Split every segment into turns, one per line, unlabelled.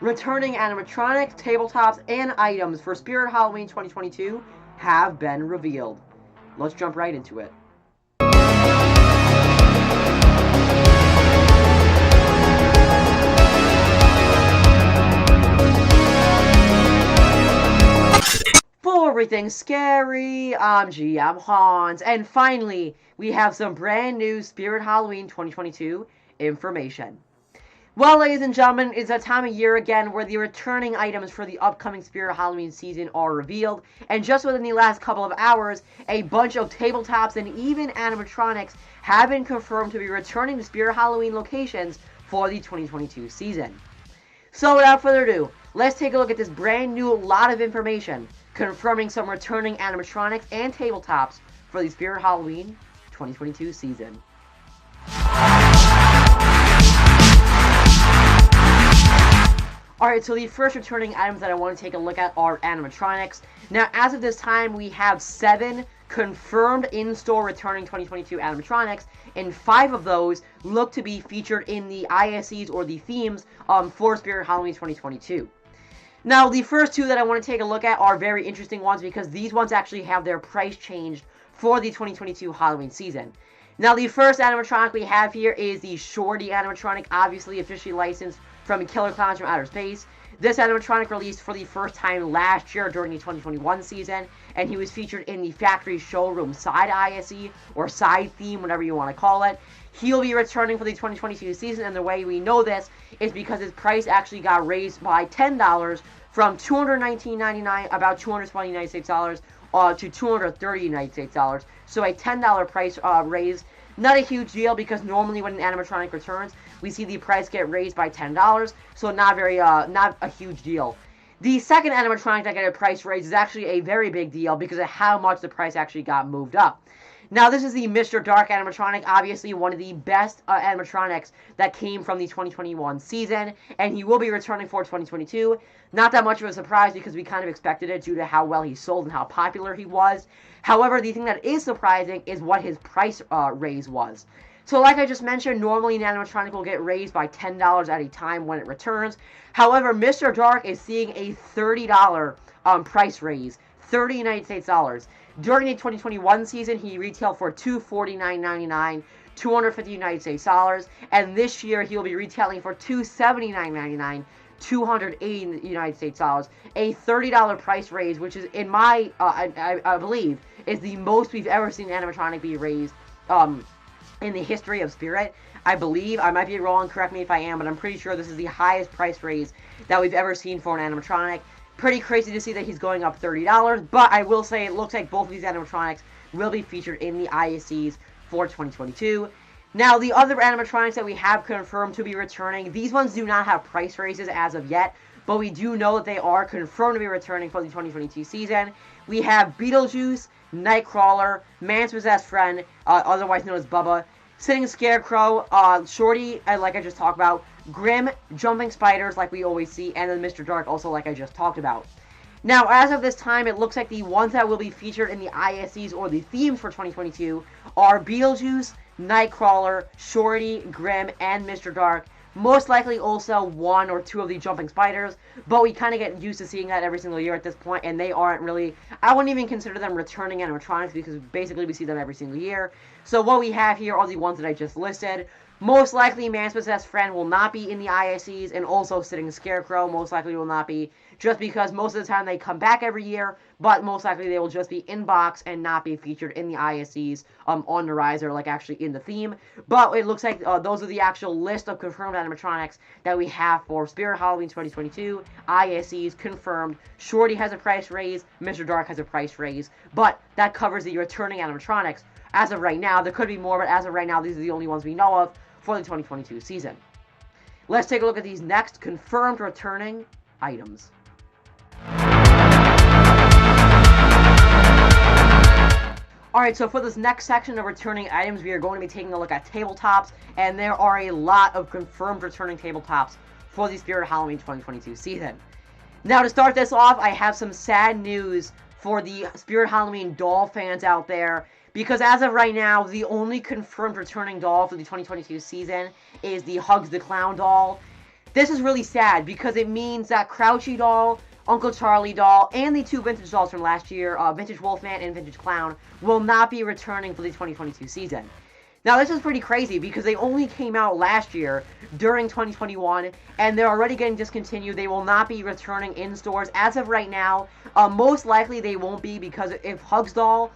returning animatronics, tabletops, and items for Spirit Halloween 2022 have been revealed. Let's jump right into it. For everything scary, I'm GMHaunts, and finally, we have some brand new Spirit Halloween 2022 information. Well, ladies and gentlemen, it's that time of year again where the returning items for the upcoming Spirit Halloween season are revealed, and just within the last couple of hours, a bunch of tabletops and even animatronics have been confirmed to be returning to Spirit Halloween locations for the 2022 season. So without further ado, let's take a look at this brand new lot of information confirming some returning animatronics and tabletops for the Spirit Halloween 2022 season. Alright, so the first returning items that I want to take a look at are animatronics. Now, as of this time, we have 7 confirmed in-store returning 2022 animatronics, and 5 of those look to be featured in the ISEs or the themes for Spirit Halloween 2022. Now, the first 2 that I want to take a look at are very interesting ones because these ones actually have their price changed for the 2022 Halloween season. Now, the first animatronic we have here is the Shorty animatronic, obviously officially licensed from Killer Clowns from Outer Space. This animatronic released for the first time last year during the 2021 season, and he was featured in the Factory Showroom side ISE, or side theme, whatever you want to call it. He'll be returning for the 2022 season, and the way we know this is because his price actually got raised by $10 from $219.99, about $220 United States dollars, to $230 United States dollars. So a $10 price raise. Not a huge deal because normally when an animatronic returns, we see the price get raised by $10, so not a huge deal. The second animatronic that got a price raise is actually a very big deal because of how much the price actually got moved up. Now, this is the Mr. Dark animatronic, obviously one of the best animatronics that came from the 2021 season, and he will be returning for 2022. Not that much of a surprise because we kind of expected it due to how well he sold and how popular he was. However, the thing that is surprising is what his price raise was. So like I just mentioned, normally an animatronic will get raised by $10 at a time when it returns. However, Mr. Dark is seeing a $30 price raise, 30 United States dollars. During the 2021 season, he retailed for $249.99, 250 United States dollars, and this year he'll be retailing for $279.99, 280 United States dollars, a $30 price raise, which is, in my, I believe, is the most we've ever seen animatronic be raised in the history of Spirit. I believe, I might be wrong, correct me if I am, but I'm pretty sure this is the highest price raise that we've ever seen for an animatronic. Pretty crazy to see that he's going up $30, but I will say it looks like both of these animatronics will be featured in the ISEs for 2022. Now, the other animatronics that we have confirmed to be returning, these ones do not have price raises as of yet, but we do know that they are confirmed to be returning for the 2022 season. We have Beetlejuice, Nightcrawler, Man's Possessed Friend, otherwise known as Bubba, Sitting Scarecrow, Shorty, like I just talked about, Grim, Jumping Spiders, like we always see, and then Mr. Dark, also like I just talked about. Now, as of this time, it looks like the ones that will be featured in the ISEs or the themes for 2022 are Beetlejuice, Nightcrawler, Shorty, Grim, and Mr. Dark. Most likely also 1 or 2 of the Jumping Spiders, but we kind of get used to seeing that every single year at this point, and they aren't really, I wouldn't even consider them returning animatronics because basically we see them every single year. So what we have here are the ones that I just listed. Most likely, Man's Possessed Friend will not be in the ISEs, and also Sitting Scarecrow most likely will not be, just because most of the time they come back every year, but most likely they will just be in box and not be featured in the ISEs on the rise, or like actually in the theme. But it looks like those are the actual list of confirmed animatronics that we have for Spirit Halloween 2022, ISEs confirmed. Shorty has a price raise, Mr. Dark has a price raise, but that covers the returning animatronics. As of right now, there could be more, but as of right now, these are the only ones we know of for the 2022 season. Let's take a look at these next confirmed returning items. Alright, so for this next section of returning items, we are going to be taking a look at tabletops, and there are a lot of confirmed returning tabletops for the Spirit Halloween 2022 season. Now, to start this off, I have some sad news for the Spirit Halloween doll fans out there, because as of right now, the only confirmed returning doll for the 2022 season is the Hugs the Clown doll. This is really sad because it means that Crouchy doll, Uncle Charlie doll, and the two vintage dolls from last year, Vintage Wolfman and Vintage Clown, will not be returning for the 2022 season. Now, this is pretty crazy because they only came out last year during 2021, and they're already getting discontinued. They will not be returning in stores as of right now. Most likely they won't be, because if Hugs doll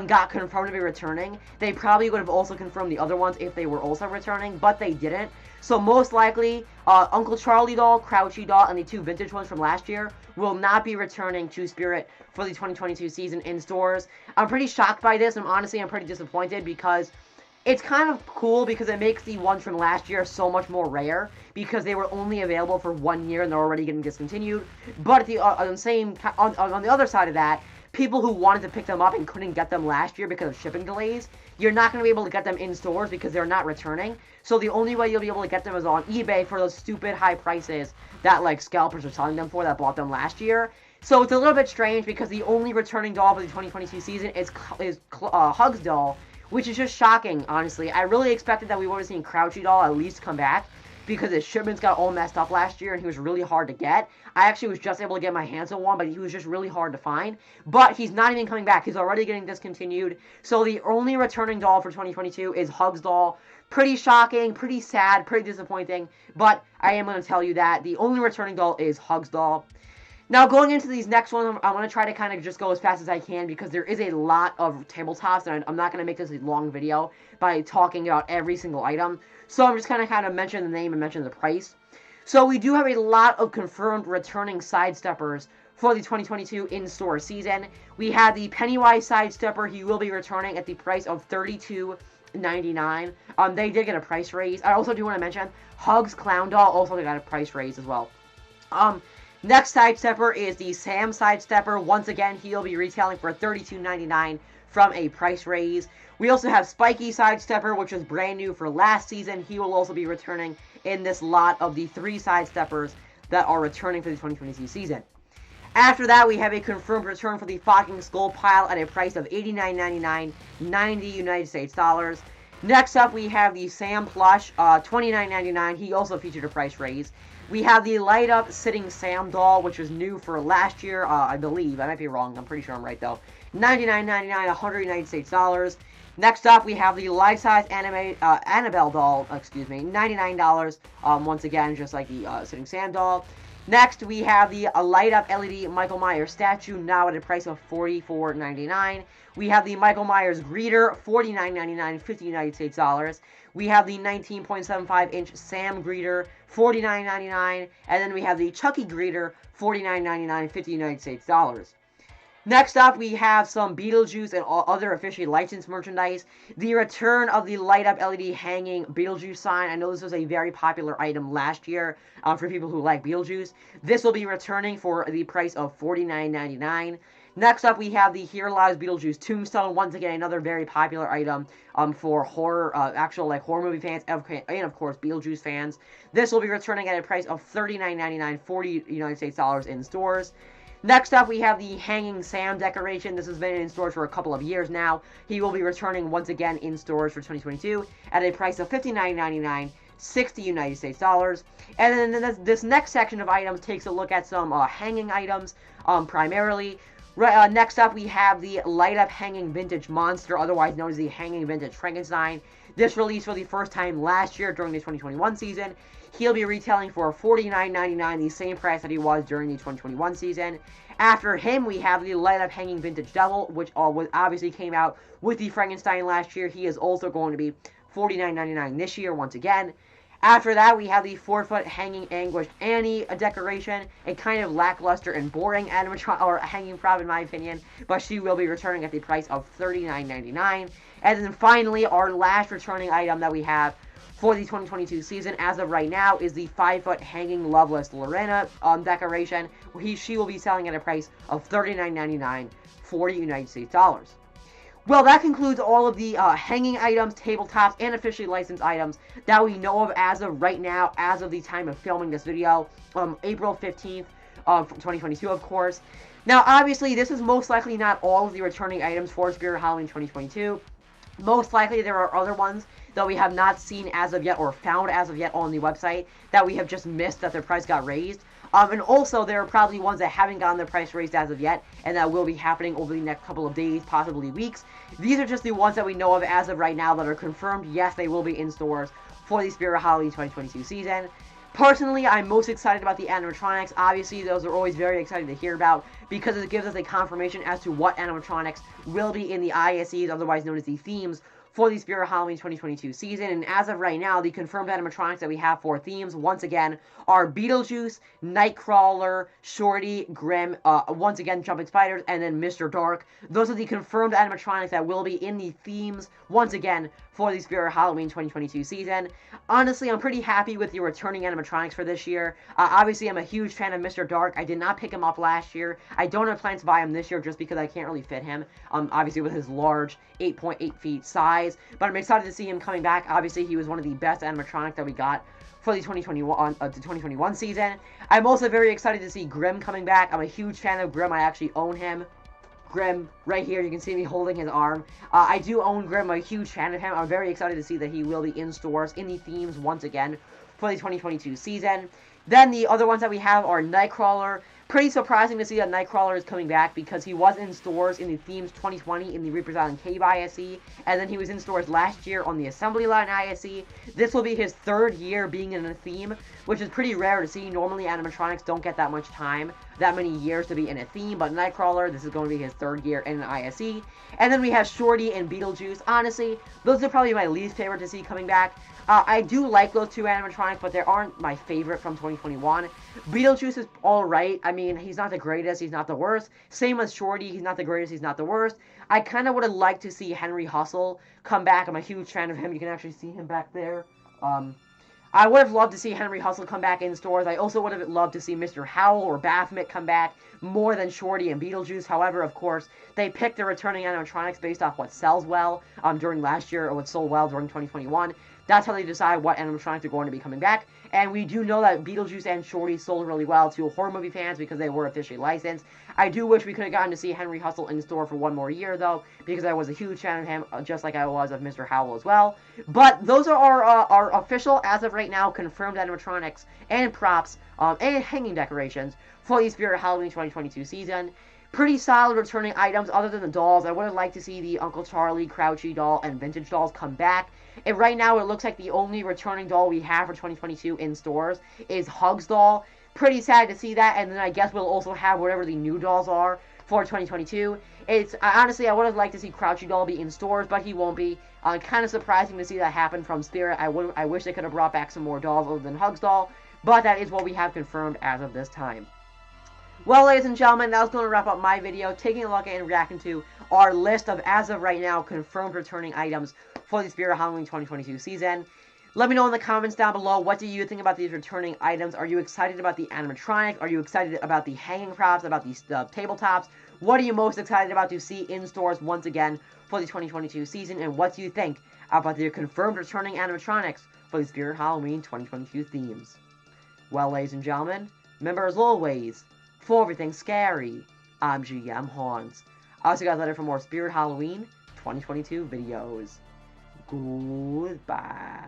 got confirmed to be returning, they probably would have also confirmed the other ones if they were also returning, but they didn't. So most likely, Uncle Charlie doll, Crouchy doll, and the two vintage ones from last year will not be returning to Spirit for the 2022 season in stores. I'm pretty shocked by this, and honestly, I'm pretty disappointed because it's kind of cool because it makes the ones from last year so much more rare because they were only available for 1 year and they're already getting discontinued. But on the other side of that, people who wanted to pick them up and couldn't get them last year because of shipping delays, you're not going to be able to get them in stores because they're not returning. So the only way you'll be able to get them is on eBay for those stupid high prices that like scalpers are selling them for that bought them last year. So it's a little bit strange because the only returning doll for the 2022 season is Hugs doll, which is just shocking, honestly. I really expected that we would have seen Crouchy doll at least come back because his shipments got all messed up last year and he was really hard to get. I actually was just able to get my hands on one, but he was just really hard to find. But he's not even coming back. He's already getting discontinued. So the only returning doll for 2022 is Hugs doll. Pretty shocking, pretty sad, pretty disappointing. But I am going to tell you that the only returning doll is Hugs doll. Now, going into these next ones, I'm going to try to kind of just go as fast as I can because there is a lot of tabletops, and I'm not going to make this a long video by talking about every single item. So I'm just going to kind of mention the name and mention the price. So we do have a lot of confirmed returning sidesteppers for the 2022 in-store season. We have the Pennywise sidestepper. He will be returning at the price of $32.99. They did get a price raise. I also do want to mention Hugs Clown doll also got a price raise as well. Next sidestepper is the Sam sidestepper. Once again, he'll be retailing for $32.99 from a price raise. We also have Spiky sidestepper, which was brand new for last season. He will also be returning in this lot of the 3 sidesteppers that are returning for the 2022 season. After that, we have a confirmed return for the Fucking Skull Pile at a price of $89.99, 90 United States dollars. Next up, we have the Sam plush, $29.99. He also featured a price raise. We have the Light Up Sitting Sam doll, which was new for last year, I believe. I might be wrong. I'm pretty sure I'm right, though. $99.99, 100 United States dollars. Next up, we have the life-size Annabelle doll, $99, once again, just like the Sitting Sam doll. Next, we have the light-up LED Michael Myers statue, now at a price of $44.99. We have the Michael Myers greeter, $49.99, 50 United States dollars. We have the 19.75-inch Sam greeter, $49.99. And then we have the Chucky greeter, $49.99, 50 United States dollars. Next up, we have some Beetlejuice and other officially licensed merchandise. The return of the light-up LED hanging Beetlejuice sign. I know this was a very popular item last year for people who like Beetlejuice. This will be returning for the price of $49.99. Next up, we have the Here Lies Beetlejuice tombstone. Once again, another very popular item for horror, actual horror movie fans, and of course Beetlejuice fans. This will be returning at a price of $39.99, 40 United States dollars in stores. Next up, we have the Hanging Sam decoration. This has been in stores for a couple of years now. He will be returning once again in stores for 2022 at a price of $59.99, 60 United States dollars. And then this next section of items takes a look at some hanging items, primarily. Next up, we have the light-up hanging vintage monster, otherwise known as the hanging vintage Frankenstein. This released for the first time last year during the 2021 season. He'll be retailing for $49.99, the same price that he was during the 2021 season. After him, we have the light-up hanging vintage devil, which obviously came out with the Frankenstein last year. He is also going to be $49.99 this year once again. After that, we have the 4-foot hanging Anguished Annie decoration, a kind of lackluster and boring animatronic or hanging prop in my opinion, but she will be returning at the price of $39.99. And then finally, our last returning item that we have for the 2022 season, as of right now, is the 5-foot hanging Loveless Lorena decoration. She will be selling at a price of $39.99, 40 United States dollars. Well, that concludes all of the hanging items, tabletops, and officially licensed items that we know of as of right now, as of the time of filming this video, April 15th of 2022, of course. Now, obviously, this is most likely not all of the returning items for Spirit Halloween 2022. Most likely there are other ones that we have not seen as of yet or found as of yet on the website that we have just missed that their price got raised. And also there are probably ones that haven't gotten their price raised as of yet and that will be happening over the next couple of days, possibly weeks. These are just the ones that we know of as of right now that are confirmed. Yes, they will be in stores for the Spirit Halloween 2022 season. Personally, I'm most excited about the animatronics. Obviously, those are always very exciting to hear about because it gives us a confirmation as to what animatronics will be in the ISEs, otherwise known as the themes, for the Spirit Halloween 2022 season. And as of right now, the confirmed animatronics that we have for themes, once again, are Beetlejuice, Nightcrawler, Shorty, Grimm, once again, Jumping Spiders, and then Mr. Dark. Those are the confirmed animatronics that will be in the themes, once again, for the Spirit Halloween 2022 season. Honestly, I'm pretty happy with the returning animatronics for this year. Obviously, I'm a huge fan of Mr. Dark. I did not pick him up last year. I don't have plans to buy him this year just because I can't really fit him, obviously with his large 8.8 feet size. But I'm excited to see him coming back. Obviously, he was one of the best animatronics that we got for the 2021 season. I'm also very excited to see Grimm coming back. I'm a huge fan of Grimm. I actually own him. Grimm, right here, you can see me holding his arm. I do own Grimm. I'm a huge fan of him. I'm very excited to see that he will be in stores in the themes once again for the 2022 season. Then the other ones that we have are Nightcrawler. Pretty surprising to see that Nightcrawler is coming back because he was in stores in the themes 2020 in the Reapers Island Cave ISE, and then he was in stores last year on the Assembly Line ISE. This will be his third year being in a theme, which is pretty rare to see. Normally, animatronics don't get that much time, that many years to be in a theme, but Nightcrawler, this is going to be his third year in an ISE. And then we have Shorty and Beetlejuice. Honestly, those are probably my least favorite to see coming back. I do like those two animatronics, but they aren't my favorite from 2021. Beetlejuice is alright. I mean, he's not the greatest, he's not the worst. Same with Shorty, he's not the greatest, he's not the worst. I kind of would have liked to see Henry Hustle come back. I'm a huge fan of him. You can actually see him back there. I would have loved to see Henry Hustle come back in stores. I also would have loved to see Mr. Howell or Baphomet come back more than Shorty and Beetlejuice. However, of course, they picked the returning animatronics based off what sells well during last year or what sold well during 2021. That's how they decide what animatronics are going to be coming back. And we do know that Beetlejuice and Shorty sold really well to horror movie fans because they were officially licensed. I do wish we could have gotten to see Henry Hustle in store for one more year, though, because I was a huge fan of him, just like I was of Mr. Howell as well. But those are our official, as of right now, confirmed animatronics and props and hanging decorations for the Spirit Halloween 2022 season. Pretty solid returning items other than the dolls. I would have liked to see the Uncle Charlie, Crouchy doll, and vintage dolls come back. And right now, it looks like the only returning doll we have for 2022 in stores is Hugs doll. Pretty sad to see that, and then I guess we'll also have whatever the new dolls are for 2022. Honestly, I would have liked to see Crouchy doll be in stores, but he won't be. Kind of surprising to see that happen from Spirit. I wish they could have brought back some more dolls other than Hugs doll, but that is what we have confirmed as of this time. Well, ladies and gentlemen, that was going to wrap up my video, taking a look at and reacting to our list of, as of right now, confirmed returning items for the Spirit Halloween 2022 season. Let me know in the comments down below, what do you think about these returning items? Are you excited about the animatronics? Are you excited about the hanging props, about these tabletops? What are you most excited about to see in stores once again for the 2022 season? And what do you think about the confirmed returning animatronics for the Spirit Halloween 2022 themes? Well, ladies and gentlemen, remember as always, for everything scary, I'm GMHaunts. I'll see you guys later for more Spirit Halloween 2022 videos. Goodbye.